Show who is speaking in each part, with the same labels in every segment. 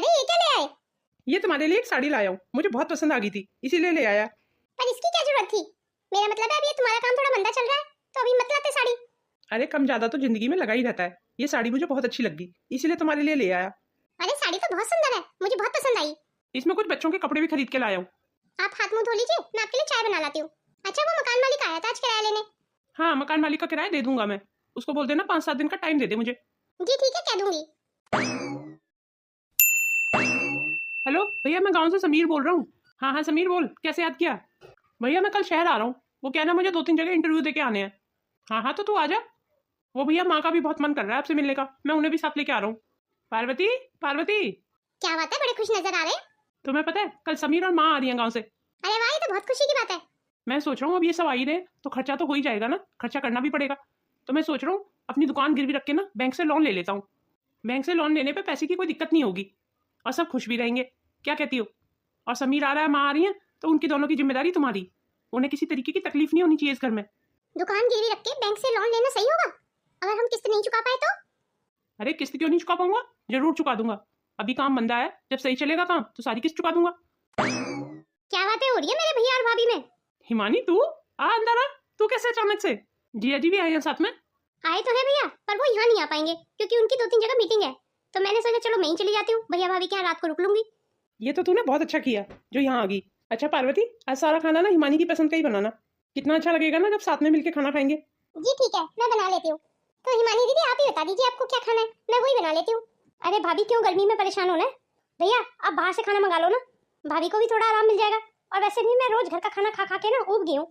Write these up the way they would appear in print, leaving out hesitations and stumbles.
Speaker 1: अरे ये क्या ले आए?
Speaker 2: ये तुम्हारे लिए एक साड़ी लाया हूँ, मुझे बहुत पसंद आ गई थी इसीलिए ले आया।
Speaker 1: पर इसकी क्या जरूरत थी? मेरा मतलब है अभी तुम्हारा काम थोड़ा मंदा चल रहा है तो अभी मत लाते साड़ी।
Speaker 2: अरे कम ज्यादा तो जिंदगी में लगा ही रहता है, ये साड़ी मुझे बहुत अच्छी लगी इसीलिए तुम्हारे लिए ले आया।
Speaker 1: अरे साड़ी तो बहुत सुंदर है, मुझे बहुत पसंद आई।
Speaker 2: इसमें कुछ बच्चों के कपड़े भी खरीद के लाया हूँ।
Speaker 1: आप हाथ मुंह धो लीजिए, मैं आपके लिए चाय बना लाती हूँ। अच्छा वो मकान मालिक आया था आज किराया लेने।
Speaker 2: हाँ मकान मालिक का किराया दे दूंगा मैं, उसको बोल देना 5-7 दिन का टाइम दे दे मुझे।
Speaker 1: जी ठीक है, कह दूंगी।
Speaker 2: हेलो भैया, मैं गाँव से समीर बोल रहा हूँ। हाँ हाँ समीर बोल, कैसे याद किया? भैया मैं कल शहर आ रहा हूँ, वो क्या ना मुझे 2-3 जगह इंटरव्यू दे के आने हैं। हाँ हाँ तो तू आ जा। वो भैया माँ का भी बहुत मन कर रहा है आपसे मिलने का, मैं उन्हें भी साथ लेके आ रहा हूँ। पार्वती पार्वती,
Speaker 1: क्या बात है, बड़े खुश नजर आ रहे हैं।
Speaker 2: तुम्हें पता है कल समीर और माँ आ रही हैं गाँव से।
Speaker 1: अरे वाह, ये तो बहुत खुशी की बात है।
Speaker 2: मैं सोच रहा हूँ अब ये सब आ ही रहे तो खर्चा तो हो ही जाएगा ना, खर्चा करना भी पड़ेगा। तो मैं सोच रहा हूँ अपनी दुकान गिरवी रख के ना बैंक से लोन ले लेता हूँ। बैंक से लोन लेने पे पैसे की कोई दिक्कत नहीं होगी और सब खुश भी रहेंगे। क्या कहती हो? और समीर आ रहा है, माँ आ रही है, तो उनकी दोनों की जिम्मेदारी तुम्हारी। उन्हें किसी तरीके की तकलीफ नहीं होनी चाहिए इस घर में।
Speaker 1: दुकान गिरवी रख के बैंक से लोन लेना सही होगा? अगर हम किस्त नहीं चुका पाए तो?
Speaker 2: अरे किस्त क्यों नहीं चुका पाऊंगा, जरूर चुका दूंगा। अभी काम मंदा है, जब सही चलेगा काम तो सारी किस्त चुका दूंगा।
Speaker 1: क्या बातें हो रही है मेरे भैया और भाभी में?
Speaker 2: हिमानी तू आ अंदर आ, तू कैसे अचानक से? जिया जी भी आए हैं साथ में।
Speaker 1: आए तो है भैया, पर वो यहाँ नहीं आ पाएंगे क्योंकि उनकी 2-3 जगह मीटिंग है। तो मैंने सोचा चलो मैं ही चली जाती हूँ, भैया भाभी के यहाँ रात को रुक लूंगी।
Speaker 2: ये तो तूने बहुत अच्छा किया जो यहाँ आ गई। अच्छा पार्वती, आज सारा खाना ना हिमानी की पसंद का ही बनाना, कितना अच्छा लगेगा ना जब साथ में मिलके खाना खाएंगे।
Speaker 1: जी ठीक है, मैं बना लेती हूँ। तो हिमानी दीदी आप ही बता दीजिए आपको क्या खाना है, मैं वही बना लेती हूँ। अरे भाभी क्यों गर्मी में परेशान होना है? भैया आप बाहर से खाना मंगा लो ना, भाभी को भी थोड़ा आराम मिल जाएगा। और वैसे भी मैं रोज घर का खाना खा खा के ना ऊब गई हूँ।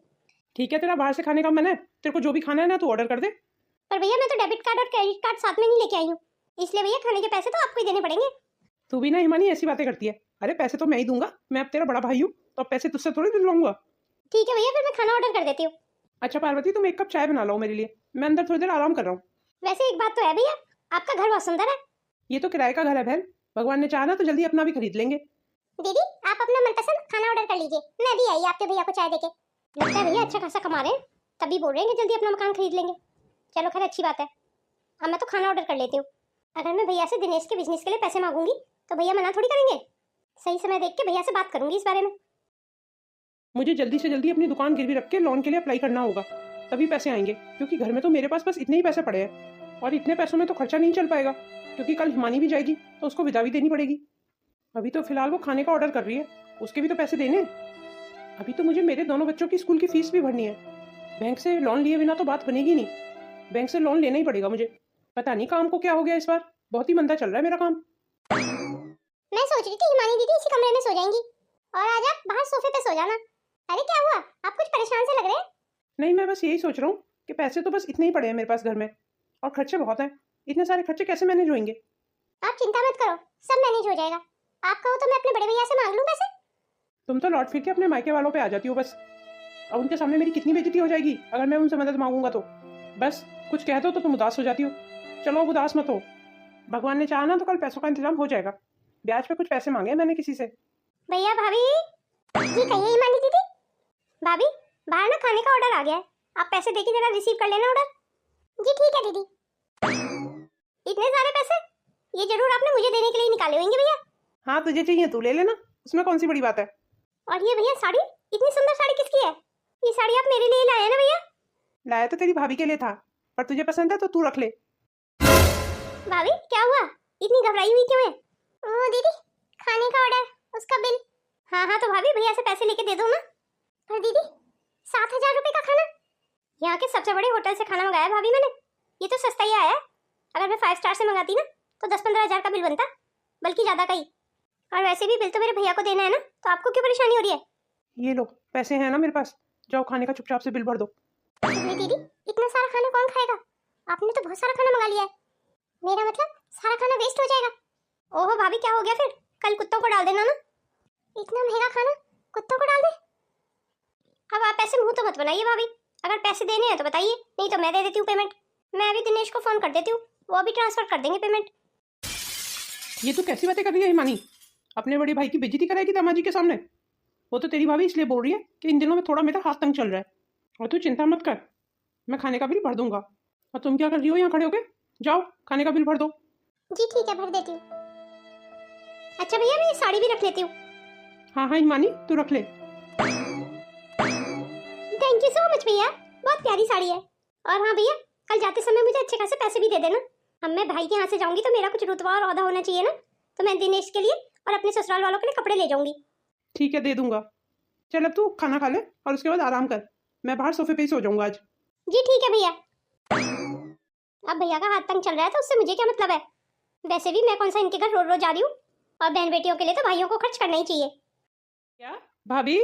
Speaker 2: ठीक है, तेरा बाहर से खाने का मन है, तेरे को जो भी खाना है ना तू ऑर्डर कर दे।
Speaker 1: पर भैया मैं तो डेबिट कार्ड और क्रेडिट कार्ड साथ में नहीं लेके आई हूँ, इसलिए भैया खाने के पैसे तो आपको ही देने पड़ेंगे।
Speaker 2: तू भी ना हिमानी ऐसी बातें करती है। अरे पैसे तो मैं ही दूंगा, मैं अब तेरा बड़ा भाई हूँ, तो अब पैसे तुझसे थोड़ी दिलवाऊंगा।
Speaker 1: ठीक है भैया, फिर मैं खाना ऑर्डर कर देती हूँ।
Speaker 2: अच्छा पार्वती, तुम 1 कप चाय बना लो मेरे लिए, मैं अंदर थोड़ी देर आराम कर रहा हूँ।
Speaker 1: वैसे एक बात तो है भैया, आपका घर बहुत सुंदर है।
Speaker 2: ये तो किराए का घर है बहन, भगवान ने चाहा ना तो जल्दी अपना भी खरीद लेंगे।
Speaker 1: दीदी आप अपना मनपसंद खाना ऑर्डर कर लीजिए, मैं भी आई आपके भैया को चाय देके। लगता है भैया अच्छा खासा कमा रहे हैं, तभी बोल रहे हैं कि जल्दी अपना मकान खरीद लेंगे। चलो खैर अच्छी बात है। अब मैं तो खाना ऑर्डर कर लेती हूँ। अगर मैं भैया से दिनेश के बिजनेस के लिए पैसे मांगूंगी तो भैया मना थोड़ी करेंगे। सही समय देख के भैया से बात करूंगी इस बारे में।
Speaker 2: मुझे जल्दी से जल्दी अपनी दुकान गिरवी रख के लोन के लिए अप्लाई करना होगा, तभी पैसे आएंगे, क्योंकि घर में तो मेरे पास बस इतने ही पैसे पड़े हैं और इतने पैसों में तो खर्चा नहीं चल पाएगा, क्योंकि कल हिमानी भी जाएगी तो उसको विदा भी देनी पड़ेगी। अभी तो फिलहाल वो खाने का ऑर्डर कर रही है, उसके भी तो पैसे देने। अभी तो मुझे मेरे दोनों बच्चों की स्कूल की फीस भी भरनी है। बैंक से लोन लिए बिना तो बात बनेगी नहीं, बैंक से लोन लेना ही पड़ेगा मुझे। पता नहीं काम को क्या हो गया इस बार, बहुत ही मंदा चल रहा है मेरा काम।
Speaker 1: मैं सोच रही थी हिमानी दीदी इसी कमरे में सो जाएंगी और आज आप बाहर सोफे पे सो जाना। अरे क्या हुआ, आप कुछ परेशान से लग रहे हैं।
Speaker 2: नहीं, मैं बस यही सोच रहा हूँ कि पैसे तो बस इतने ही पड़े हैं मेरे पास घर में, और खर्चे बहुत हैं। इतने सारे खर्चे कैसे मैनेज होंगे?
Speaker 1: आप चिंता मत करो, सब मैनेज हो जाएगा। आप कहो तो मैं अपने बड़े भैया से मांग लूं पैसे।
Speaker 2: तुम तो लौट फिर के अपने मायके वालों पे आ जाती हो बस, और उनके सामने मेरी कितनी बेइज्जती हो जाएगी अगर मैं उनसे मदद मांगूंगा तो। बस कुछ कह दो तो तुम उदास हो जाती हो। चलो अब उदास मत हो, भगवान ने चाहा ना तो कल पैसों का इंतजाम हो जाएगा। ब्याज पे कुछ पैसे मांगे मैंने किसी से।
Speaker 1: भैया भाभी जी कहिए हिमानी दीदी। भाभी बाहर ना खाने का ऑर्डर आ गया है, आप पैसे देके जरा रिसीव कर लेना ऑर्डर। जी ठीक है दीदी। इतने सारे पैसे ये जरूर आपने मुझे देने के लिए निकाले होंगे भैया।
Speaker 2: हाँ तुझे चाहिए तू ले लेना, उसमें कौन सी बड़ी बात है।
Speaker 1: और ये भैया साड़ी, इतनी सुंदर साड़ी किसकी है? ये साड़ी आप मेरे लिए लाए ना भैया?
Speaker 2: लाया तो तेरी भाभी के लिए था, पर तुझे पसंद है तो तू रख ले।
Speaker 1: भाभी क्या हुआ, इतनी घबराई हुई क्यों है? ओ दीदी खाने का ऑर्डर, उसका बिल। हाँ हाँ तो भाभी भैया से पैसे लेके दे दो ना। पर दीदी 7,000 रुपए का खाना, यहाँ के सबसे बड़े होटल से खाना मंगाया भाभी मैंने, ये तो सस्ता ही आया है। अगर मैं 5 स्टार से मंगाती ना तो 10-15 हजार का बिल बनता, बल्कि ज्यादा का ही। और वैसे भी बिल तो मेरे भैया को देना है ना, तो आपको क्यों परेशानी हो रही है?
Speaker 2: ये लो पैसे हैं ना मेरे पास, जाओ खाने का चुपचाप से बिल भर दो।
Speaker 1: दीदी इतना सारा खाना कौन खाएगा? आपने तो बहुत सारा खाना मंगा लिया है, मेरा मतलब सारा खाना वेस्ट हो जाएगा। ओहो भाभी क्या हो गया फिर, कल कुत्तों को डाल देना ना। इतना महंगा खाना कुत्तों को डाल दे? अब आप ऐसे मुंह तो मत बनाइए भाभी, अगर पैसे देने हैं तो बताइए, नहीं तो मैं दे देती हूँ पेमेंट। मैं अभी दिनेश को फोन कर देती हूँ, वो अभी ट्रांसफर कर देंगे पेमेंट।
Speaker 2: ये तो कैसी बातें कर रही है हिमानी, अपने बड़े भाई की बेइज्जती कराएगी दामाजी के सामने। वो तो तेरी भाभी इसलिए बोल रही है कि इन दिनों में थोड़ा मेरा हाथ तंग चल रहा है। और तू चिंता मत कर, मैं खाने का बिल भर दूंगा। और तुम क्या कर रही हो यहाँ खड़े होके? जाओ खाने का बिल भर दो।
Speaker 1: जी ठीक है भर देती हूँ। अच्छा भैया मैं ये साड़ी भी रख लेती हूँ।
Speaker 2: हाँ हाँ हिमानी, तू रख ले।
Speaker 1: थैंक यू सो मच भैया, बहुत प्यारी साड़ी है। और हाँ भैया, कल जाते समय मुझे अच्छे खासे पैसे भी दे देना। अब मैं भाई के यहाँ से जाऊंगी तो मेरा कुछ रुतबा और औहदा होना चाहिए ना, तो मैं दिनेश के लिए और अपने ससुराल वालों के लिए कपड़े ले जाऊंगी।
Speaker 2: ठीक है, दे दूंगा। चल अब तू खाना खा ले और उसके बाद आराम कर। मैं बाहर सोफे पे ही सो जाऊंगा आज।
Speaker 1: जी ठीक है भैया। अब भैया का हाथ तंग चल रहा है तो उससे मुझे क्या मतलब है। वैसे भी मैं कौन सा इनके घर रोज रोज जा रही हूँ, और बहन बेटियों के लिए तो भाइयों को खर्च करना ही चाहिए।
Speaker 2: क्या भाभी?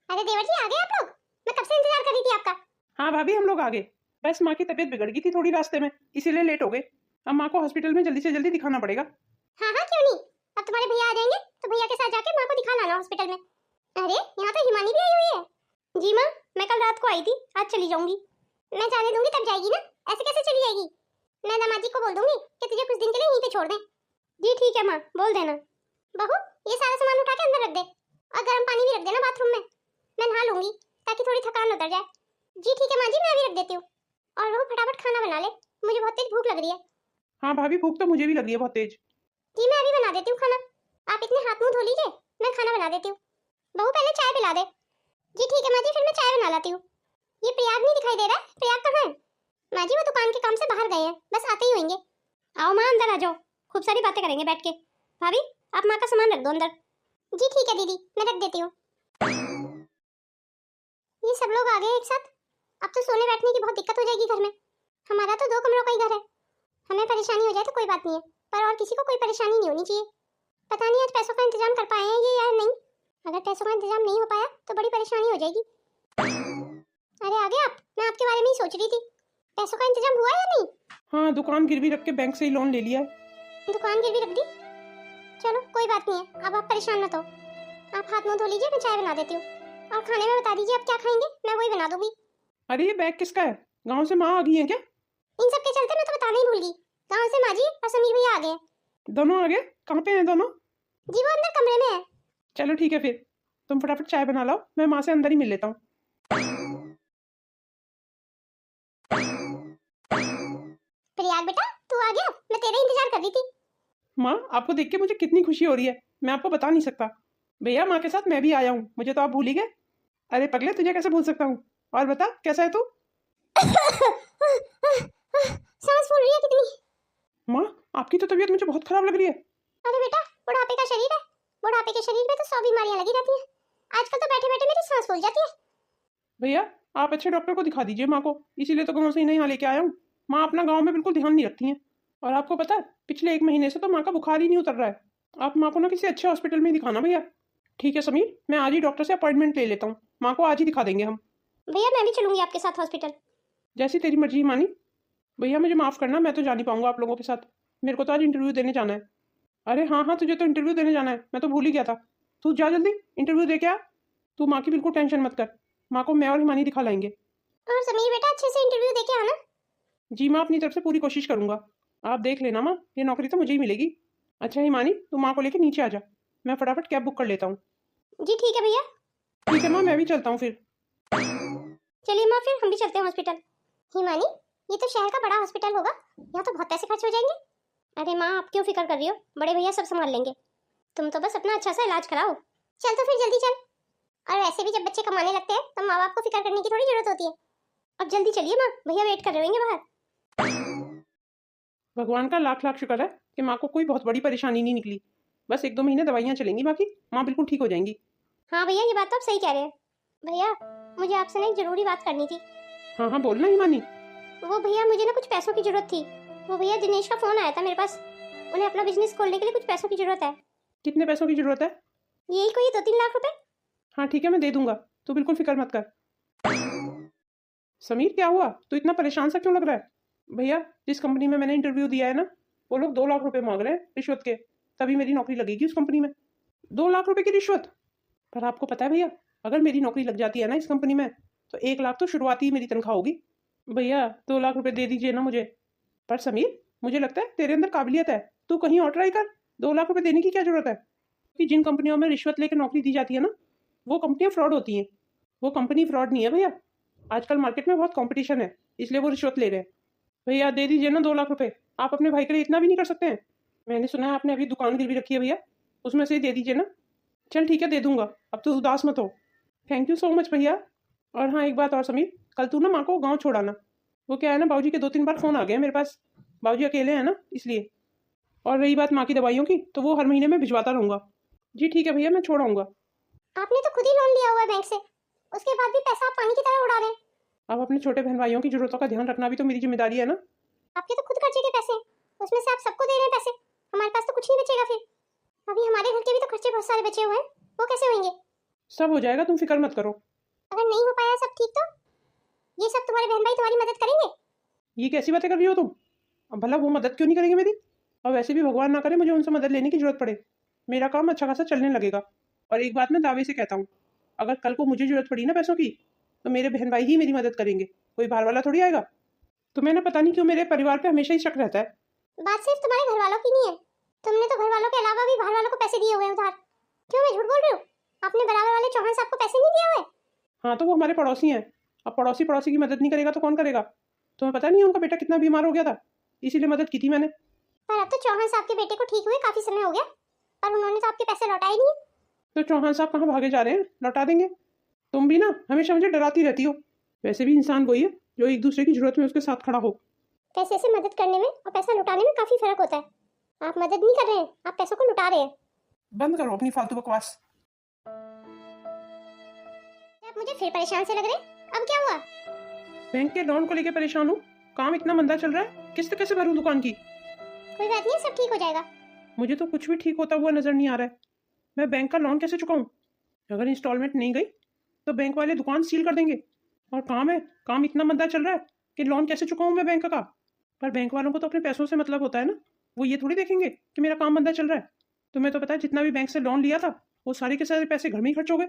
Speaker 1: अरे देवर जी आ गए आप लोग, मैं कब से इंतजार कर रही थी आपका।
Speaker 2: हाँ भाभी, हम लोग आ गए। बस माँ की तबीयत बिगड़ गई थी थोड़ी रास्ते में, इसीलिए लेट हो गए। अब माँ को हॉस्पिटल में जल्दी से जल्दी दिखाना पड़ेगा।
Speaker 1: हाँ हाँ क्यों नहीं, अब तुम्हारे भैया आ जाएंगे तो भैया के साथ जाके माँ को दिखा लाना हॉस्पिटल में। अरे यहाँ तो हिमानी भी आई हुई है। जी माँ, मैं कल रात को आई थी, आज चली जाऊंगी। मैं जाने दूंगी तब जाएगी ना, ऐसे कैसे चली जाएगी। मैं दामाद जी को बोल दूंगी कि तुझे कुछ दिन के लिए यहीं पे छोड़ दें। जी ठीक है माँ, बोल देना। बहू ये सारा सामान उठा के अंदर रख दे, और गर्म पानी भी रख देना बाथरूम में, मैं नहा लूंगी ताकि थोड़ी थकान उतर जाए। जी ठीक है माँ जी, मैं भी रख देती हूँ। और बहू फटाफट खाना बना ले, मुझे बहुत तेज भूख लग रही है।
Speaker 2: हाँ भाभी, भूख तो मुझे भी लगी है बहुत तेज।
Speaker 1: जी मैं अभी बना देती हूँ खाना, आप इतने हाथ मुंह धो लीजिए, मैं खाना बना देती हूँ। बहू पहले चाय पिला दे। जी ठीक है माँ जी, फिर मैं चाय बना लाती हूँ। ये प्रयाग नहीं दिखाई दे रहा, प्रयाग कहाँ है। माँ जी वो दुकान के काम से बाहर गए हैं, बस आते ही होंगे। आओ माँ अंदर आ जाओ, खूब सारी बातें करेंगे बैठ के। भाभी आप माँ का सामान रख दो अंदर। जी ठीक है दीदी, मैं रख देती हूँ। ये सब लोग आ गए एक साथ, अब तो सोने बैठने की बहुत दिक्कत हो जाएगी घर में। हमारा तो 2 कमरों का ही घर है, हमें परेशानी हो जाए तो कोई बात नहीं है, पर और किसी को कोई परेशानी नहीं होनी चाहिए। पता नहीं आज पैसों का इंतजाम कर पाए हैं ये या नहीं। अगर पैसों का इंतजाम नहीं हो पाया तो बड़ी परेशानी हो जाएगी। अरे आ गए आप, मैं आपके बारे में ही सोच रही थी। पैसों का इंतजाम हुआ या नहीं।
Speaker 2: हाँ, दुकान गिरवी रख के बैंक से ही लोन ले लिया है।
Speaker 1: दुकान गिरवी रख दी, चलो कोई बात नहीं है, अब आप परेशान मत हो। आप हाथ मुंह धो लीजिए, मैं चाय बना देती हूँ। और खाने में बता दीजिए आप क्या खाएंगे, मैं वही बना दूंगी।
Speaker 2: अरे ये बैग किसका है? गांव से माँ आ गई है क्या?
Speaker 1: इन सब के चलते मैं तो बताना ही भूल गई, गाँव से माँ जी और समीर भैया आ गए।
Speaker 2: दोनों आ गए? कहाँ पे हैं दोनों?
Speaker 1: जी वो अंदर कमरे में है।
Speaker 2: चलो ठीक है, फिर तुम फटाफट चाय बना लाओ, मैं माँ से अंदर ही मिल लेता हूँ।
Speaker 1: प्रयाग बेटा तू आ गया, मैं तेरा इंतजार कर रही थी।
Speaker 2: माँ, आपको देख के मुझे कितनी खुशी हो रही है, मैं आपको बता नहीं सकता। भैया माँ के साथ मैं भी आया हूँ, मुझे तो आप भूल ही गए। अरे पगले, तुझे कैसे भूल सकता हूँ। और बता कैसा है तू?
Speaker 1: सांस फूल रही है कितनी।
Speaker 2: माँ, आपकी तो तबीयत मुझे बहुत खराब लग रही है।
Speaker 1: अरे बेटा बुढ़ापे का शरीर है, बुढ़ापे के शरीर में तो 100 बीमारियां लगी रहती हैं। आजकल तो बैठे बैठे मेरी सांस फूल जाती है।
Speaker 2: भैया आप अच्छे डॉक्टर को दिखा दीजिए माँ को, इसीलिए तो गाँव से ही यहाँ लेके आया हूँ। माँ अपना गाँव में बिल्कुल ध्यान नहीं रखती हैं। और आपको पता है, पिछले 1 महीने से तो माँ का बुखार ही नहीं उतर रहा है। आप माँ को ना किसी अच्छे हॉस्पिटल में ही दिखाना भैया। ठीक है समीर, मैं आज ही डॉक्टर से अपॉइंटमेंट ले लेता हूँ, माँ को आज ही दिखा देंगे हम।
Speaker 1: भैया मैं भी चलूंगी आपके साथ हॉस्पिटल।
Speaker 2: जैसी तेरी मर्जी मानी। भैया मुझे माफ़ करना, मैं तो जा नहीं पाऊंगा आप लोगों के साथ, मेरे को तो आज इंटरव्यू देने जाना है। अरे हाँ हाँ, तुझे तो इंटरव्यू देने जाना है, मैं तो भूल ही गया था। तू जा जल्दी इंटरव्यू दे के आ। तू माँ की बिल्कुल टेंशन मत कर, माँ को मैं और हिमानी दिखा लाएंगे।
Speaker 1: और समीर बेटा अच्छे से इंटरव्यू देके आना।
Speaker 2: जी माँ, अपनी तरफ से पूरी कोशिश करूंगा। आप देख लेना माँ, ये नौकरी तो मुझे ही मिलेगी। अच्छा हिमानी, तू माँ को लेके नीचे आ जा, मैं फटाफट कैब बुक कर लेता हूँ।
Speaker 1: जी ठीक है भैया।
Speaker 2: ठीक है माँ, मैं भी चलता हूँ फिर।
Speaker 1: चलिए माँ, फिर हम भी चलते हैं हॉस्पिटल। हिमानी ये तो शहर का बड़ा हॉस्पिटल होगा, यहाँ तो बहुत पैसे खर्च हो जाएंगे। अरे माँ आप क्यों फिक्र कर रही हो, बड़े भैया सब संभाल लेंगे, तुम तो बस अपना अच्छा सा इलाज कराओ। चल तो फिर जल्दी चल। और वैसे भी जब बच्चे कमाने लगते हैं तो माँ बाप को फिक्र करने की थोड़ी जरूरत होती है। अब जल्दी चलिए माँ, भैया वेट कर रहे होंगे बाहर।
Speaker 2: भगवान का लाख लाख शुक्र है कि माँ को कोई बहुत बड़ी परेशानी नहीं निकली। बस 1-2 महीने दवाइयाँ चलेंगी, बाकी माँ बिल्कुल ठीक हो जाएंगी।
Speaker 1: हाँ भैया ये बात तो आप सही कह रहे हैं। भैया मुझे आपसे ना एक जरूरी बात करनी थी।
Speaker 2: हाँ हाँ बोलना हिमानी।
Speaker 1: वो भैया मुझे ना कुछ पैसों की जरूरत थी। वो भैया दिनेश का फोन आया था मेरे पास, उन्हें अपना बिजनेस खोलने के लिए कुछ पैसों की जरूरत है।
Speaker 2: कितने पैसों की जरूरत है?
Speaker 1: यही कोई 2-3 लाख रुपए।
Speaker 2: हाँ ठीक है, मैं दे दूंगा, तू बिल्कुल फिक्र मत कर। समीर क्या हुआ, तू इतना परेशान सा क्यों लग रहा है? भैया जिस कंपनी में मैंने इंटरव्यू दिया है ना, वो लोग 2 लाख रुपए मांग रहे हैं रिश्वत के, तभी मेरी नौकरी लगेगी उस कंपनी में। 2 लाख रुपए की रिश्वत? पर आपको पता है भैया, अगर मेरी नौकरी लग जाती है ना इस कंपनी में, तो 1 लाख तो शुरुआती ही मेरी तनख्वाह होगी। भैया 2 लाख रुपए दे दीजिए ना मुझे। पर समीर मुझे लगता है तेरे अंदर काबिलियत है, तू कहीं और ट्राई कर, 2 लाख रुपए देने की क्या जरूरत है? कि जिन कंपनियों में रिश्वत लेकर नौकरी दी जाती है ना, वो कंपनियां फ्रॉड होती हैं। वो कंपनी फ्रॉड नहीं है भैया, आजकल मार्केट में बहुत कंपटीशन है, इसलिए वो रिश्वत ले रहे हैं। भैया दे दीजिए ना 2 लाख रुपए, आप अपने भाई के लिए इतना भी नहीं कर सकते हैं? मैंने सुना है आपने अभी दुकान गिरवी रखी है भैया, उसमें से ही दे दीजिए ना। चल ठीक है, दे दूंगा, अब तो उदास मत हो। थैंक यू सो मच भैया। और हाँ, एक बात और समीर, कल तू ना माँ को गाँव छोड़ाना। वो क्या है ना, बाबूजी के 2-3 बार फ़ोन आ गया मेरे पास, बाबूजी अकेले हैं ना इसलिए। और रही बात माँ की दवाइयों की, तो वो हर महीने में भिजवाता रहूँगा। जी ठीक है भैया, मैं छोड़ आऊँगा।
Speaker 1: आपने तो खुद ही लोन लिया हुआ है बैंक से, उसके बाद भी पैसा आप पानी की तरह उड़ा रहे हैं।
Speaker 2: अब अपने छोटे बहन भाइयों की ज़रूरतों का ध्यान रखना भी तो मेरी जिम्मेदारी है ना।
Speaker 1: आपके तो खुद खर्चे के पैसे हैं, उसमें से आप सबको दे रहे हैं पैसे, हमारे पास तो कुछ नहीं बचेगा फिर। अभी हमारे घर के भी तो खर्चे बहुत सारे बचे हुए हैं, वो कैसे होंगे?
Speaker 2: सब हो जाएगा, तुम फिक्र मत करो।
Speaker 1: अगर नहीं हो पाया सब ठीक तो ये सब तुम्हारे बहन भाई तुम्हारी मदद करेंगे?
Speaker 2: ये कैसी बातें कर रही हो तुम? अब भला वो मदद क्यों नहीं करेंगे मेरी? और वैसे भी भगवान ना करे मुझे उनसे मदद लेने की जरूरत पड़े, मेरा काम अच्छा खासा चलने लगेगा। और एक बात मैं दावे से कहता हूँ, अगर कल को मुझे जरूरत पड़ी ना पैसों की, तो मेरे बहन भाई ही मेरी मदद करेंगे, कोई बाहर वाला थोड़ी आएगा। तुम्हें ना पता नहीं क्यों मेरे परिवार पे हमेशा ही शक रहता है।
Speaker 1: बात सिर्फ तुम्हारे घर वालों की नहीं है, तुमने तो घर वालों के अलावा भी बाहर वालों को पैसे दिए हुए हैं उधार। क्यों मैं झूठ बोल रही हूँ? आपने बराबर वाले चौहान साहब को पैसे नहीं दिए हुए?
Speaker 2: हाँ, तो वो हमारे पड़ोसी हैं। अब पड़ोसी पड़ोसी की मदद नहीं करेगा तो कौन करेगा? तुम्हें पता नहीं है उनका बेटा कितना बीमार हो गया था, इसीलिए मदद की थी मैंने।
Speaker 1: पर अब तो चौहान साहब के बेटे को ठीक हुए काफी समय हो गया, पर उन्होंने तो आपके पैसे लौटाए नहीं।
Speaker 2: तो चौहान साहब कहाँ भागे जा रहे हैं, लौटा देंगे। तुम भी ना हमेशा मुझे डराती रहती हो। वैसे भी इंसान वही है जो एक दूसरे की जरूरत में उसके साथ खड़ा हो।
Speaker 1: पैसे से मदद करने में और पैसा लुटाने में काफी फर्क होता है। आप मदद नहीं कर रहे हैं, आप पैसों को लुटा रहे हैं।
Speaker 2: बंद करो अपनी फालतू बकवास।
Speaker 1: आप मुझे फिर परेशान से लग रहे हैं, अब क्या हुआ?
Speaker 2: बैंक के लोन को लेकर परेशान हूँ, काम इतना मंदा चल रहा है, किस्त कैसे भरूं दुकान की।
Speaker 1: कोई बात नहीं, सब ठीक हो जाएगा।
Speaker 2: मुझे तो कुछ भी ठीक होता हुआ नजर नहीं आ रहा है। मैं बैंक का लोन कैसे चुकाऊं? अगर इंस्टॉलमेंट नहीं गई तो बैंक वाले दुकान सील कर देंगे। और काम इतना मंदा चल रहा है कि लोन कैसे चुकाऊं मैं बैंक का। पर बैंक वालों को तो अपने पैसों से मतलब होता है ना, वो ये थोड़ी देखेंगे कि मेरा काम मंदा चल रहा है। तुम्हें तो पता है जितना भी बैंक से लोन लिया था वो सारे के सारे पैसे घर में ही खर्च हो गए।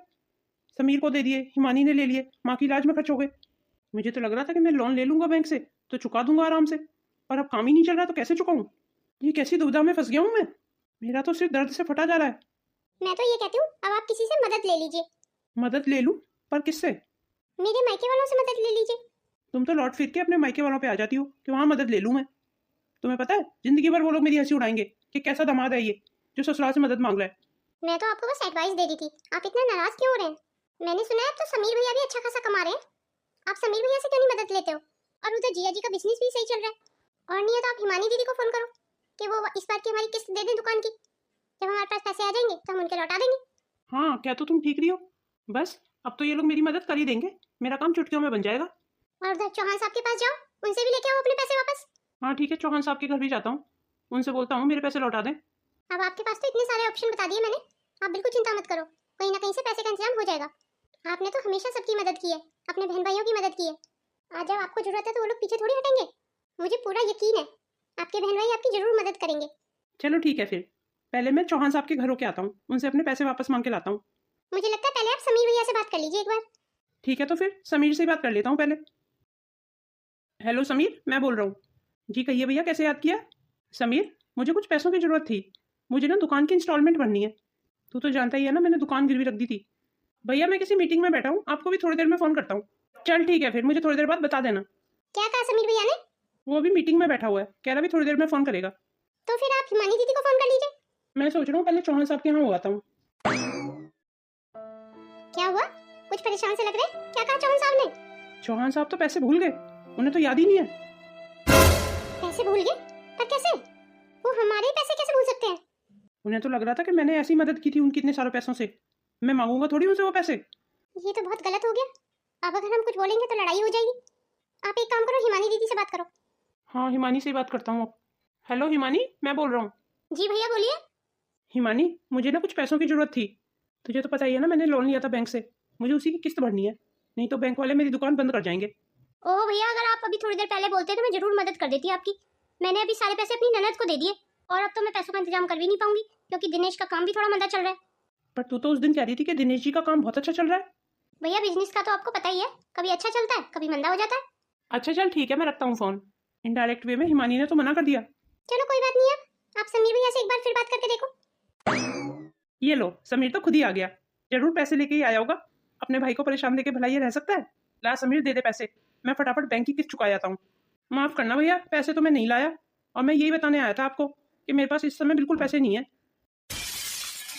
Speaker 2: समीर को दे दिए, हिमानी ने ले लिए, माँ की इलाज में खर्च हो गए। मुझे तो लग रहा था कि मैं लोन ले लूंगा बैंक से तो चुका दूंगा आराम से, पर अब काम ही नहीं चल रहा तो कैसे चुकाऊं? ये कैसी दुविधा में फंस गया हूँ मैं। मेरा तो सिर्फ दर्द से फटा जा रहा है।
Speaker 1: मैं तो ये कहती हूँ अब आप किसी से मदद ले लीजिए।
Speaker 2: मदद ले लूं? पर किससे?
Speaker 1: मेरे मायके वालों से मदद ले लीजिए।
Speaker 2: तुम तो लौट फिर के अपने मायके वालों पे आ जाती हो कि वहां मदद ले लूं मैं। तुम्हें पता है जिंदगी भर वो लोग मेरी हंसी उड़ाएंगे कि कैसा दामाद है ये जो ससुराल से मदद मांग रहा है।
Speaker 1: मैं तो आपको बस एडवाइस दे रही थी, आप इतना नाराज क्यों हो रहे हैं? मैंने सुना है अब तो समीर भैया भी अच्छा खासा कमा रहे हैं, आप समीर भैया से क्यों नहीं मदद लेते हो? और उधर जिया जी का बिजनेस भी सही चल रहा है। और नहीं है तो आप हिमानी दीदी को फोन करो कि वो इस बार की हमारी किस्त दे दें दुकान की। जब हमारे पास पैसे आ जाएंगे तो हम उनके लौटा देंगे।
Speaker 2: हाँ, क्या तो तुम ठीक रही हो। बस अब तो ये लोग मेरी मदद कर ही देंगे, मेरा काम चुटकियों में बन जाएगा।
Speaker 1: और उधर चौहान साहब के पास जाओ, उनसे भी लेके आओ अपने पैसे वापस।
Speaker 2: हाँ ठीक है, चौहान साहब के घर भी जाता हूँ, उनसे बोलता हूँ मेरे पैसे लौटा दें।
Speaker 1: अब आपके पास तो इतने सारे ऑप्शन बता दिए मैंने, आप बिल्कुल चिंता मत करो, कहीं ना कहीं से पैसे का इंतजाम हो जाएगा। आपने तो हमेशा सबकी मदद की है, अपने बहन भाइयों की मदद की है। आज जब आपको जरूरत है तो वो लोग पीछे थोड़ी हटेंगे। मुझे पूरा यकीन है आपके बहन भाई आपकी जरूर मदद करेंगे।
Speaker 2: चलो ठीक है, फिर पहले मैं चौहान साहब के घर होके आता हूँ, उनसे अपने पैसे वापस मांग के लाता हूँ।
Speaker 1: मुझे लगता है पहले आप समीर भैया से बात कर लीजिए एक बार।
Speaker 2: ठीक है, तो फिर समीर से बात कर लेता हूँ पहले। हेलो समीर, मैं बोल रहा हूँ। जी कहिए भैया, कैसे याद किया? समीर, मुझे कुछ पैसों की ज़रूरत थी, मुझे ना दुकान की इंस्टॉलमेंट भरनी है। तू तो जानता ही है ना, मैंने दुकान गिरवी रख दी थी। भैया मैं किसी मीटिंग में बैठा हूँ, आपको भी थोड़ी देर में फ़ोन करता हूँ। चल ठीक है, फिर मुझे थोड़ी देर बाद बता देना।
Speaker 1: क्या कहा समीर भैया ने?
Speaker 2: वो अभी मीटिंग में बैठा हुआ है, कह रहा भी थोड़ी देर में फ़ोन करेगा।
Speaker 1: तो फिर आप हिमानी दीदी को फोन कर लीजिए।
Speaker 2: मैं सोच रहा हूँ पहले चौहान साहब के यहाँ हो आता हूँ।
Speaker 1: क्या हुआ, कुछ परेशान से लग रहे हैं? क्या कहा चौहान साहब ने?
Speaker 2: चौहान साहब तो पैसे भूल गए, उन्हें तो याद ही नहीं है।
Speaker 1: पैसे भूल गए? पर कैसे? वो हमारे पैसे कैसे भूल सकते हैं?
Speaker 2: उन्हें तो लग रहा था कि मैंने ऐसी मदद की थी उनकी इतने सारे पैसों से, मैं मांगूंगा थोड़ी उनसे वो पैसे।
Speaker 1: ये तो बहुत गलत हो गया, अब अगर हम कुछ बोलेंगे तो लड़ाई हो जाएगी। आप एक काम करो, हिमानी दीदी से बात करो।
Speaker 2: हाँ, हिमानी से ही बात करता हूँ अब। हेलो हिमानी, मैं बोल रहा हूँ।
Speaker 1: जी भैया बोलिए।
Speaker 2: हिमानी, मुझे ना कुछ पैसों की ज़रूरत थी। तुझे तो पता ही है ना, मैंने लोन लिया था बैंक से, मुझे उसी की किस्त भरनी है, नहीं तो बैंक वाले मेरी दुकान बंद कर जाएंगे।
Speaker 1: ओह भैया, अगर आप अभी थोड़ी देर पहले बोलते तो मैं जरूर मदद कर देती आपकी। मैंने अभी सारे पैसे अपनी ननद को दे दिए, और अब तो मैं पैसों का इंतजाम कर भी नहीं पाऊंगी क्योंकि दिनेश का काम भी थोड़ा मंदा चल रहा है।
Speaker 2: पर तू तो उस दिन कह रही थी कि दिनेश जी का काम बहुत अच्छा चल रहा है।
Speaker 1: भैया बिजनेस का तो आपको पता ही है, कभी अच्छा चलता है कभी मंदा हो जाता है।
Speaker 2: अच्छा चल ठीक है, मैं रखता हूँ फ़ोन। इनडायरेक्ट वे में हिमानी ने तो मना कर दिया।
Speaker 1: चलो कोई बात नहीं है, आप समीर भैया से एक बार फिर बात करके देखो।
Speaker 2: ये लो, समीर तो खुद ही आ गया, जरूर पैसे लेके ही आया होगा। अपने भाई को परेशान देके भला ये रह सकता है? ला समीर, दे दे पैसे, मैं फटाफट बैंक की किस्त चुका जाता हूँ। माफ़ करना भैया, पैसे तो मैं नहीं लाया, और मैं यही बताने आया था आपको कि मेरे पास इस समय बिल्कुल पैसे नहीं है।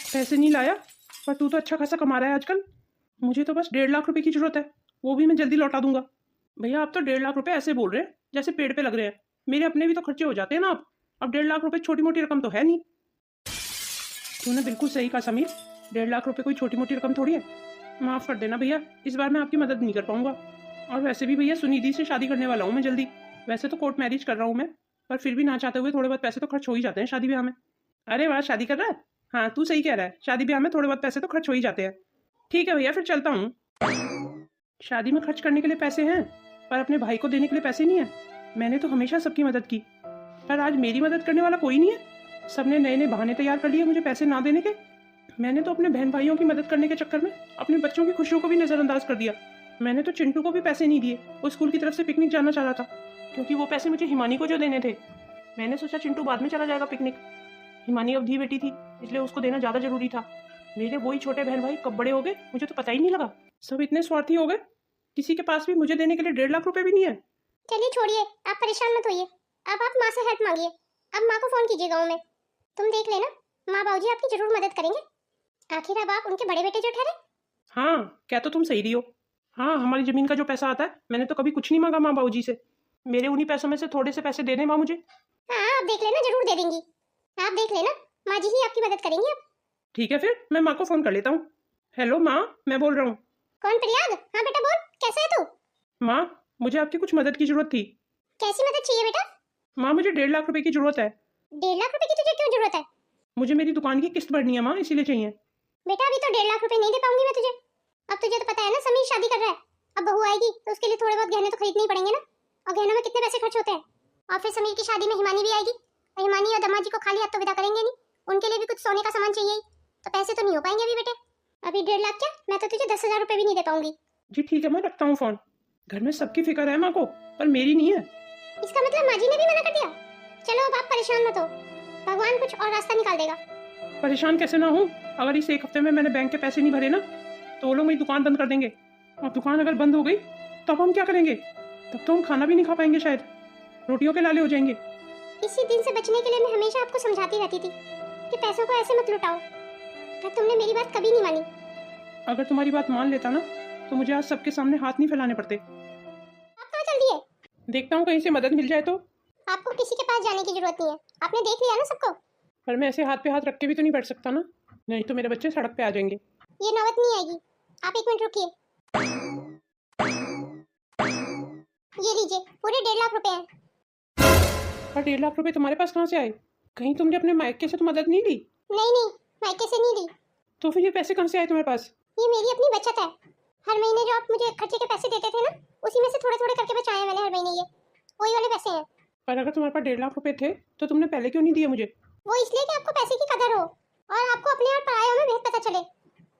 Speaker 2: पैसे नहीं लाया, पर तू तो अच्छा खासा कमा रहा है आजकल। मुझे तो बस 1.5 लाख रुपए की जरूरत है, वो भी मैं जल्दी लौटा दूंगा। भैया आप तो 1.5 लाख रुपए ऐसे बोल रहे हैं जैसे पेड़ पे लग रहे हैं। मेरे अपने भी तो खर्चे हो जाते हैं ना। अब 1.5 लाख रुपए छोटी मोटी रकम तो है नहीं। तूने बिल्कुल सही कहा समीर, 1.5 लाख रुपए कोई छोटी मोटी रकम थोड़ी है। माफ़ कर देना भैया, इस बार मैं आपकी मदद नहीं कर पाऊंगा। और वैसे भी भैया सुनिधि से शादी करने वाला हूँ मैं जल्दी। वैसे तो कोर्ट मैरिज कर रहा हूँ मैं, पर फिर भी ना चाहते हुए थोड़े बहुत पैसे तो खर्च हो ही जाते हैं शादी ब्याह में। अरे वाह, शादी कर रहा है? हाँ तू सही कह रहा है, शादी ब्याह में थोड़े बहुत पैसे तो खर्च हो ही जाते हैं। ठीक है भैया, फिर चलता हूँ। शादी में खर्च करने के लिए पैसे हैं, पर अपने भाई को देने के लिए पैसे नहीं है। मैंने तो हमेशा सबकी मदद की, पर आज मेरी मदद करने वाला कोई नहीं है। सबने नए नए बहाने तैयार कर लिए मुझे पैसे ना देने के। मैंने तो अपने बहन भाइयों की मदद करने के चक्कर में अपने बच्चों की खुशियों को भी नज़रअंदाज कर दिया। मैंने तो चिंटू को भी पैसे नहीं दिए, वो स्कूल की तरफ से पिकनिक जाना चाह रहा था, क्योंकि वो पैसे मुझे हिमानी को जो देने थे। मैंने सोचा चिंटू बाद में चला जाएगा पिकनिक, हिमानी अवधी बेटी थी, इसलिए उसको देना ज़्यादा जरूरी था। मेरे वही छोटे बहन भाई कब बड़े हो गए मुझे तो पता ही नहीं लगा। सब इतने स्वार्थी हो गए, किसी के पास भी मुझे देने के लिए 1.5 लाख रुपए भी नहीं है।
Speaker 1: चलिए छोड़िए, आप परेशान मत होइए। अब आप माँ से हेल्प मांगिए। अब माँ को फोन कीजिए गाँव में। तुम देख लेना, माँ बाबूजी आपकी जरूर मदद करेंगे। आखिर अब आप उनके बड़े बेटे जो ठहरे।
Speaker 2: हाँ क्या तो तुम सही रही हो। हाँ हमारी जमीन का जो पैसा आता है मैंने तो कभी कुछ नहीं मांगा माँ बाबूजी से। मेरे उन्हीं पैसों में से थोड़े से पैसे दे दें माँ मुझे।
Speaker 1: हाँ आप देख लेना, जरूर दे देंगी। आप देख लेना, माँ जी ही आपकी मदद करेंगी अब।
Speaker 2: ठीक है फिर मैं माँ को फोन कर लेता हूँ। हेलो माँ, मैं बोल रहा हूँ।
Speaker 1: कौन प्रयाग? हाँ बेटा बोल, कैसा है तू?
Speaker 2: माँ मुझे आपकी कुछ मदद की जरूरत थी।
Speaker 1: कैसी मदद चाहिए बेटा?
Speaker 2: माँ मुझे 1.5 लाख रुपए की जरूरत है।
Speaker 1: 1.5 लाख रुपए की तुझे क्यों जरूरत है?
Speaker 2: मुझे मेरी दुकान की किस्त भरनी है माँ, इसीलिए चाहिए।
Speaker 1: बेटा अभी तो 1.5 लाख रुपए नहीं दे पाऊंगी मैं तुझे। अब तुझे तो पता है ना समीर शादी कर रहा है। अब बहू आएगी तो उसके लिए थोड़े बहुत गहने तो खरीदने ही पड़ेंगे ना। और गहनों में कितने पैसे खर्च होते हैं। और फिर समीर की शादी में हिमानी भी आएगी, और हिमानी और दमाजी को खाली हाथ तो विदा करेंगे नहीं। उनके लिए भी कुछ सोने का सामान चाहिए ही। तो पैसे तो नहीं हो पाएंगे अभी बेटे। अभी 1.5 लाख क्या, मैं तो तुझे 10,000 रुपए भी नहीं दे पाऊंगी।
Speaker 2: जी ठीक है, मैं रखता हूँ फोन। घर में सबकी फिक्र है माँ को, पर मेरी नहीं है।
Speaker 1: इसका मतलब माँ जी ने भी मना कर दिया? चलो अब आप परेशान मत हो, भगवान कुछ और रास्ता निकाल देगा।
Speaker 2: परेशान कैसे ना हूँ, अगर इस एक हफ्ते में मैंने बैंक के पैसे नहीं भरे ना तो वो लोग मेरी दुकान बंद कर देंगे। और दुकान अगर बंद हो गई तब हम क्या करेंगे? तब तो हम खाना भी नहीं खा पाएंगे, शायद रोटियों के लाले हो जाएंगे।
Speaker 1: इसी दिन से बचने के लिए मैं हमेशा आपको समझाती रहती थी कि पैसों को ऐसे मत लुटाओ, पर तुमने मेरी बात कभी नहीं मानी।
Speaker 2: अगर तुम्हारी बात मान लेता ना तो मुझे आज सबके सामने हाथ नहीं फैलाने पड़ते।
Speaker 1: आप कहाँ चल दिए?
Speaker 2: देखता हूँ कहीं से मदद मिल जाए तो।
Speaker 1: आपको किसी के पास जाने की जरूरत नहीं है, आपने देख लिया ना सबको।
Speaker 2: पर मैं ऐसे हाथ पे हाथ रख के भी तो नहीं बैठ सकता ना, नहीं तो मेरे बच्चे सड़क पे आ जाएंगे।
Speaker 1: ये नौबत नहीं आएगी, आप एक मिनट रुकिए। ये लीजिए, पूरे 1.5 लाख रुपए हैं।
Speaker 2: पर 1.5 लाख रुपए तुम्हारे पास कहाँ से आए? कहीं तुमने अपने मायके से तो मदद नहीं ली?
Speaker 1: नहीं नहीं, मायके से नहीं ली।
Speaker 2: तो फिर ये पैसे कहाँ से आए तुम्हारे पास?
Speaker 1: ये मेरी अपनी बचत है। हर महीने जो आप मुझे खर्चे के पैसे देते थे ना, उसी में से थोड़े थोड़े करके बचाए हैं मैंने हर महीने। ये वही वाले पैसे हैं।
Speaker 2: पर अगर तुम्हारे पास 1.5 लाख रुपए थे तो तुमने पहले क्यों नहीं दिए मुझे?
Speaker 1: वो इसलिए कि आपको पैसे की कदर हो, और आपको अपने और परायों में भेद पता चले।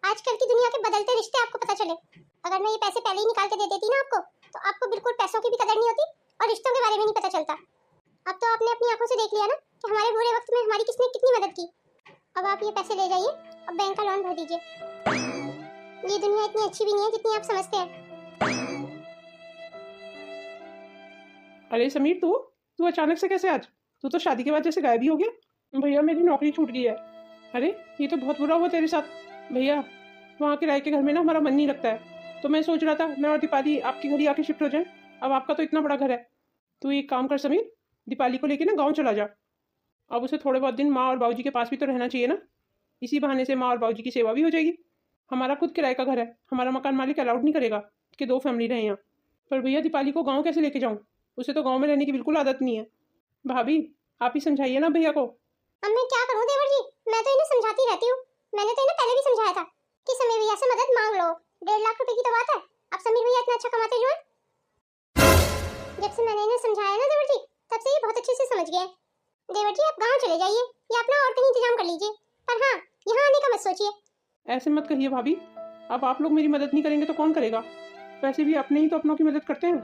Speaker 1: आजकल की दुनिया के बदलते रिश्ते आपको पता चले। अगर मैं ये पैसे पहले ही निकाल के दे देती ना आपको, तो आपको बिल्कुल पैसों की भी कदर नहीं होती और रिश्तों के बारे में नहीं पता चलता। अब तो आपने अपनी आंखों से देख लिया ना कि हमारे बुरे वक्त में हमारी किसने कितनी मदद की। अब आप ये पैसे ले जाइए और बैंक का लोन भर दीजिए। ये दुनिया इतनी अच्छी भी नहीं है जितनी आप समझते हैं।
Speaker 2: अरे समीर, तू तू अचानक से कैसे आज? तू तो शादी के बाद जैसे गायब ही हो गया। भैया मेरी नौकरी छूट गई है। अरे ये तो बहुत बुरा हुआ तेरे साथ। भैया वहाँ किराए के घर में ना हमारा मन नहीं लगता है, तो मैं सोच रहा था मैं और दीपाली आपके घर ही आके शिफ्ट हो जाए। अब आपका तो इतना बड़ा घर है। तू एक काम कर समीर, दीपाली को लेके ना गाँव चला जा। अब उसे थोड़े बहुत दिन माँ और बाबूजी के पास भी तो रहना चाहिए ना। इसी बहाने से माँ और बाबूजी की सेवा भी हो जाएगी। हमारा खुद किराए का घर है, हमारा मकान मालिक अलाउड नहीं करेगा कि 2 फैमिली रहे यहाँ। पर भैया दीपाली को गाँव कैसे लेके जाऊँ? उसे तो गाँव में रहने की बिल्कुल आदत नहीं है। भाभी आप ही समझाइए ना भैया को।
Speaker 1: अब मैं क्या करूं देवर जी, मैं तो इन्हें समझाती रहती हूँ। मैंने तो इन्हें पहले भी समझाया था कि समीर भैया से मदद मांग लो। 1.5 लाख रुपए की तो बात है। अब समीर भैया इतना अच्छा कमाते जो हैं। जब से मैंने इन्हें समझाया ना देवर जी, तब से ये बहुत अच्छे से समझ गए। देवर जी आप गाँव चले जाइए या अपना और कहीं इंतजाम कर लीजिए, पर हाँ यहाँ आने का मत सोचिए।
Speaker 2: ऐसे मत कहिए भाभी, अब आप लोग मेरी मदद नहीं करेंगे तो कौन करेगा? वैसे भी अपने ही तो अपनों की मदद करते हैं।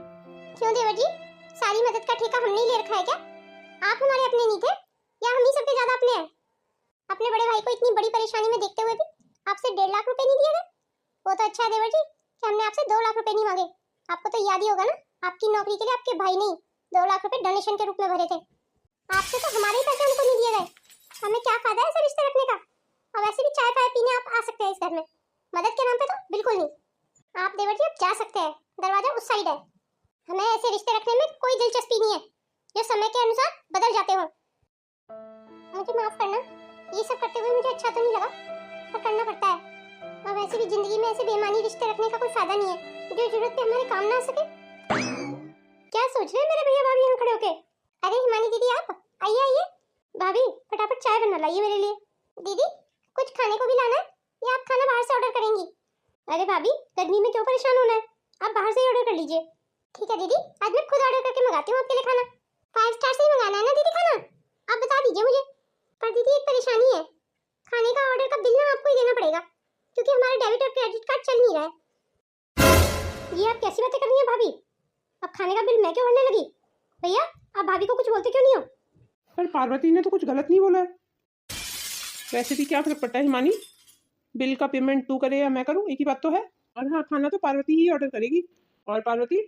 Speaker 1: क्यों देवर जी, सारी मदद का ठेका हमने ही ले रखा है क्या? आप हमारे अपने नहीं थे या हम ही सबसे ज्यादा अपने हैं? अपने बड़े भाई को इतनी बड़ी परेशानी में देखते हुए भी आपसे 1.5 लाख रुपए नहीं दिए गए। वो तो अच्छा है देवर जी कि हमने आपसे 2 लाख रुपए नहीं मांगे। आपको तो याद ही होगा ना, आपकी नौकरी के लिए आपके भाई ने 2 लाख रुपए डोनेशन के रूप में भरे थे। आपसे तो हमारे ही पैसे हमको नहीं दिए गए। हमें क्या फायदा है ऐसे रिश्ते रखने का? और वैसे भी चाय सकते हैं इस घर में, मदद के नाम पे तो बिल्कुल नहीं। आप देवर जी अब जा सकते हैं, दरवाजा उस साइड है। हमें ऐसे रिश्ते रखने में कोई दिलचस्पी नहीं है जो समय के अनुसार बदल जाते हो। मुझे माफ करना, ये सब करते हुए मुझे अच्छा तो नहीं लगा, पर करना पड़ता है। और वैसे भी जिंदगी में ऐसे बेईमानी रिश्ते रखने का कोई फायदा नहीं है जो जरूरत पे हमारे काम ना आ सके। क्या सोच रहे हैं मेरे भैया भाभी यहाँ खड़े होके? अरे हिमानी दीदी आप आइए आइए। भाभी फटाफट चाय बना लाइए मेरे लिए। दीदी कुछ खाने को भी लाना है या आप खाना बाहर से ऑर्डर करेंगी? अरे भाभी गर्मी में क्यों परेशान होना है, आप बाहर से ही ऑर्डर कर लीजिए। ठीक है दीदी, आज मैं खुद ऑर्डर करके मंगाती हूँ आपके लिए खाना। 5 स्टार से ही मंगाना है ना दीदी खाना? आप बता दीजिए मुझे। पर दीदी एक परेशानी है, खाने का ऑर्डर का बिल ना आपको ही देना पड़ेगा क्योंकि हमारा डेबिट और क्रेडिट कार्ड चल नहीं रहा है। ये आप कैसी बातें कर रही हैं भाभी? अब खाने का बिल मैं क्यों भरने लगी? भैया आप भाभी को कुछ बोलते क्यों नहीं हो?
Speaker 2: पर पार्वती ने तो कुछ गलत नहीं बोला है। वैसे भी क्या फर्क पड़ता है हिमानी, बिल का पेमेंट तू करे या मैं करूँ, एक ही बात तो है। और हाँ, खाना तो पार्वती ही ऑर्डर करेगी। और पार्वती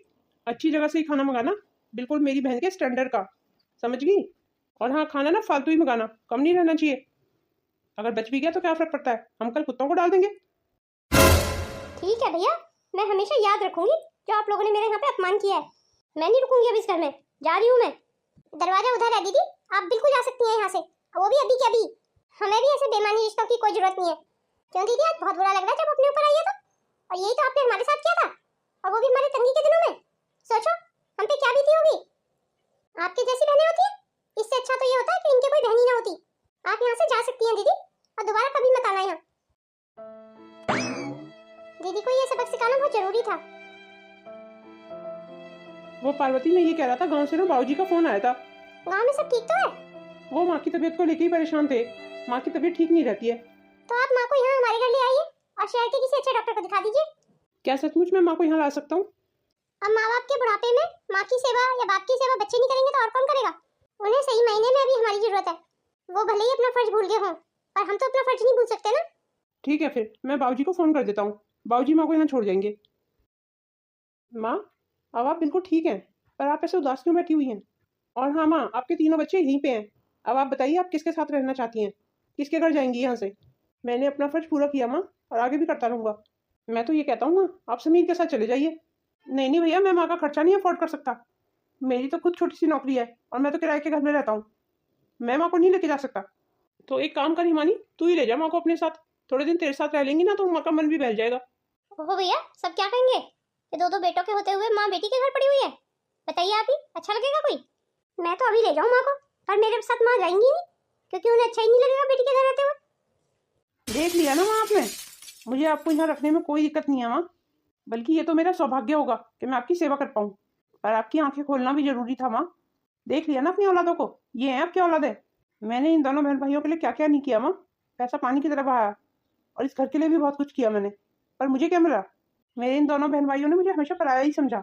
Speaker 2: अच्छी जगह से ही खाना मंगाना, बिल्कुल मेरी बहन के स्टैंडर्ड का, समझ गई? और हाँ, खाना ना फालतू ही मंगाना, कम नहीं रहना चाहिए। अगर बच भी गया तो क्या फर्क पड़ता है, हम कल कुत्तों को डाल देंगे।
Speaker 1: ठीक है भैया, मैं हमेशा याद रखूंगी जो आप लोगों ने मेरे यहाँ पे अपमान किया है। मैं नहीं रुकूंगी अब इस घर में, जा रही हूँ मैं। दरवाजा उधर है दीदी, आप बिल्कुल जा सकती हैं यहाँ से, वो भी अभी के अभी। हमें भी ऐसे बेईमानी रिश्तों की कोई जरूरत नहीं है। क्यों दीदी, आज बहुत बुरा लग रहा है जब अपने ऊपर आई है तो। और यही तो आपने हमारे साथ किया था, और वो भी हमारे तंगी के दिनों में। सोचो हम पे क्या बीती होगी। आपकी जैसी बहनें होती है, इससे अच्छा तो ये होता है कि इनके कोई बहन ही ना होती। आप यहाँ से जा सकती हैं दीदी, और दोबारा कभी मत आना यहाँ। दीदी को ये सबक सिखाना बहुत जरूरी था।
Speaker 2: वो पार्वती में ये कह रहा था, गांव से ना बाबूजी का फोन आया था।
Speaker 1: गाँव में सब ठीक तो है?
Speaker 2: वो माँ की तबीयत को लेकर ही परेशान थे, माँ की तबीयत ठीक नहीं रहती है।
Speaker 1: तो आप माँ को यहाँ हमारे घर ले आइए और शहर के किसी अच्छे डॉक्टर को दिखा दीजिए।
Speaker 2: क्या सचमुच मैं माँ को यहाँ ला सकता हूँ?
Speaker 1: अब माँ बाप के बुढ़ापे में माँ की सेवा या बाप की सेवा बच्चे नहीं करेंगे तो और कौन करेगा? उन्हें सही मायने में अभी हमारी जरूरत है। वो भले ही अपना फर्ज भूल गए हों, पर हम तो अपना फर्ज नहीं भूल सकते ना।
Speaker 2: ठीक है, फिर मैं बाबूजी को फोन कर देता हूँ, बाबूजी माँ को यहाँ छोड़ जाएंगे। माँ अब आप बिल्कुल ठीक हैं, पर आप ऐसे उदास क्यों बैठी हुई हैं? और हाँ माँ, आपके तीनों बच्चे यहीं पे हैं। अब आप बताइए आप किसके साथ रहना चाहती हैं, किसके घर जाएंगी यहाँ से? मैंने अपना फर्ज पूरा किया माँ, और आगे भी करता रहूँगा। मैं तो ये कहता हूँ माँ, आप समीर के साथ चले जाइए। नहीं नहीं भैया, मैं माँ का खर्चा नहीं अफोर्ड कर सकता। मेरी तो खुद छोटी सी नौकरी है और मैं तो किराए के घर में रहता हूँ, मैं माँ को नहीं लेके जा सकता। तो एक काम कर हिमानी, तू ही ले जा माँ को अपने साथ। थोड़े दिन तेरे साथ रह लेंगी ना तो माँ का मन भी बहल जाएगा।
Speaker 1: ओहो भैया, सब क्या कहेंगे? ये दो बेटों के होते हुए माँ बेटी के घर पड़ी हुई है। बताइए आप ही, अच्छा लगेगा कोई? मैं तो अभी ले जाऊँ माँ को, पर मेरे साथ माँ जाएंगी नहीं क्योंकि उन्हें अच्छा ही नहीं लगेगा बेटी के घर रहते हुए।
Speaker 2: देख लिया ना माँ आपने, मुझे आपको यहाँ रखने में कोई दिक्कत नहीं है माँ, बल्कि ये तो मेरा सौभाग्य होगा कि मैं आपकी सेवा कर पाऊँ। पर आपकी आंखें खोलना भी जरूरी था माँ। देख लिया ना अपनी औलादों को, ये है आपकी औलाद है। मैंने इन दोनों बहन भाइयों के लिए क्या क्या नहीं किया माँ, पैसा पानी की तरह बहाया, और इस घर के लिए भी बहुत कुछ किया मैंने, पर मुझे क्या मिला? मेरे इन दोनों बहन भाइयों ने मुझे हमेशा पराया ही समझा।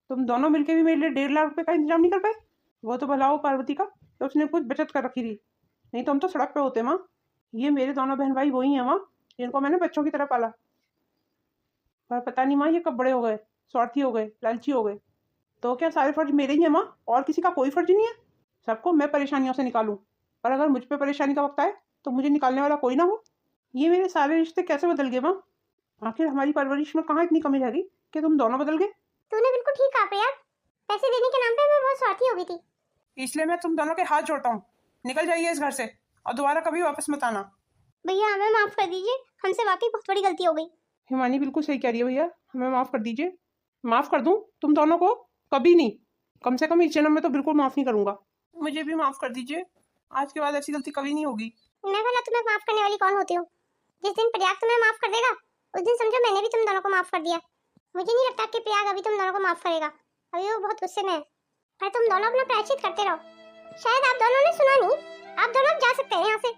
Speaker 2: तुम दोनों मिलकर भी मेरे लिए 1.5 लाख रुपए का इंतजाम नहीं कर पाए? वो तो भला हो पार्वती का, तो उसने कुछ बचत कर रखी थी, नहीं तो हम तो सड़क पे होते माँ। ये मेरे दोनों बहन भाई वही हैं माँ, जिनको मैंने बच्चों की तरह पाला। पर पता नहीं माँ, ये कब बड़े हो गए, स्वार्थी हो गए, लालची हो गए। तो क्या सारे फर्ज मेरे ही हैं माँ, और किसी का कोई फर्ज नहीं है? सबको मैं परेशानियों से निकालूं, पर अगर मुझ पे परेशानी का वक्त आए तो मुझे निकालने वाला कोई ना हो। ये मेरे सारे रिश्ते कैसे बदल गए माँ? आखिर हमारी परवरिश में कहाँ इतनी कमी रह गई कि तुम दोनों बदल गए?
Speaker 1: तूने बिल्कुल ठीक कहा प्रिया, पैसे देने के नाम पे मैं बहुत स्वार्थी हो गई थी।
Speaker 2: इसलिए मैं तुम दोनों के हाथ जोड़ता हूँ, निकल जाइए इस घर से और दोबारा कभी वापस मत आना।
Speaker 1: भैया हमें माफ कर दीजिए, हमसे वाकई बहुत बड़ी गलती हो गई।
Speaker 2: हिमानी बिल्कुल सही कह रही है भैया, हमें माफ़ कर दीजिए। माफ़ कर दूँ तुम दोनों को? कभी नहीं, कम से कम इस जन्म में तो बिल्कुल माफ़ नहीं करूँगा। मुझे भी माफ़ कर दीजिए, आज के बाद ऐसी गलती कभी नहीं होगी।
Speaker 1: मैं भला तुम्हें माफ करने वाली कौन होती हूँ? जिस दिन प्रयाग तुम्हें माफ कर देगा उस दिन समझो मैंने भी तुम दोनों को माफ कर दिया। मुझे नहीं लगता कि प्रयाग अभी तुम दोनों को माफ करेगा, अभी वो बहुत गुस्से में है। पर तुम दोनों अपना प्रायश्चित करते रहो। शायद आप दोनों ने सुना नहीं, आप दोनों जा सकते हैं यहाँ से।